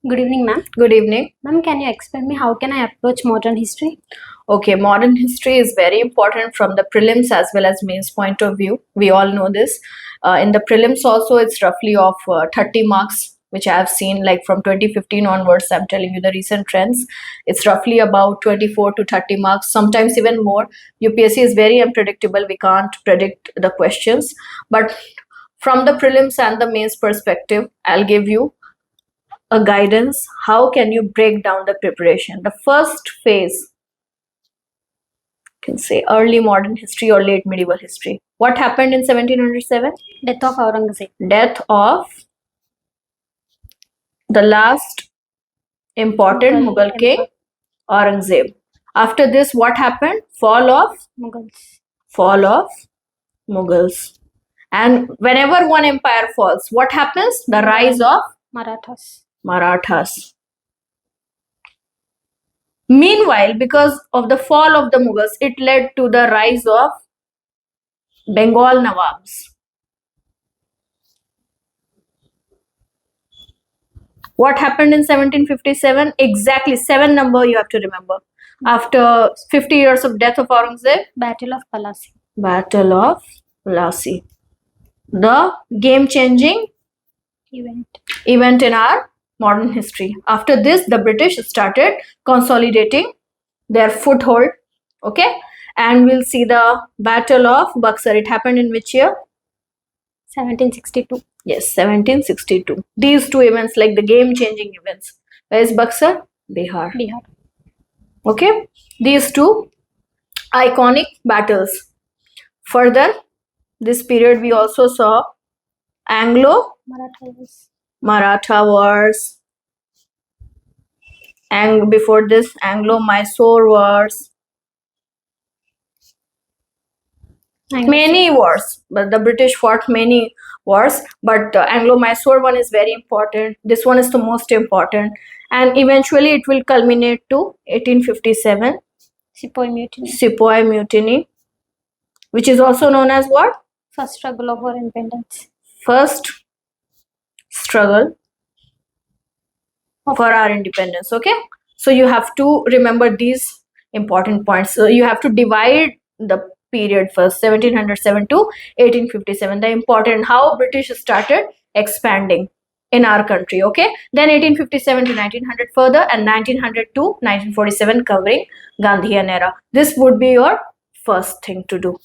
Good evening, ma'am. Good evening. Ma'am, can you explain me how can I approach modern history? Okay, modern history is very important from the prelims as well as mains point of view. We all know this. In the prelims also, it's roughly of 30 marks, which I have seen like from 2015 onwards. I'm telling you the recent trends. It's roughly about 24 to 30 marks, sometimes even more. UPSC is very unpredictable. We can't predict the questions. But from the prelims and the mains perspective, I'll give you a guidance. How can you break down the preparation? The first phase, can say early modern history or late medieval history. What happened in 1707? Death of Aurangzeb. Death of the last important Mughal king, Aurangzeb. After this, what happened? Fall of Mughals. And whenever one empire falls, what happens? The rise of Marathas. Meanwhile, because of the fall of the Mughals, it led to the rise of Bengal Nawabs. What happened in 1757? Exactly 7 number you have to remember. After 50 years of death of Aurangzeb, Battle of Plassey. Battle of Plassey. The game-changing event in our modern history. After this, the British started consolidating their foothold. Okay, and we'll see the Battle of Buxar. It happened in which year? 1762. Yes, 1762. These two events, like the game-changing events. Where is Buxar? Bihar. Okay, these two iconic battles. Further, this period we also saw Anglo-Maratha Wars, and before this Anglo-Mysore Wars. Many wars, but the British fought many wars, but the Anglo-Mysore one is very important. This one is the most important, and eventually it will culminate to 1857 Sepoy Mutiny, which is also known as what? First struggle of our independence. First struggle for our independence. Okay, so you have to remember these important points. So you have to divide the period first, 1707 to 1857, the important how British started expanding in our country. Okay, then 1857 to 1900 further, and 1900 to 1947 covering Gandhian era. This would be your first thing to do.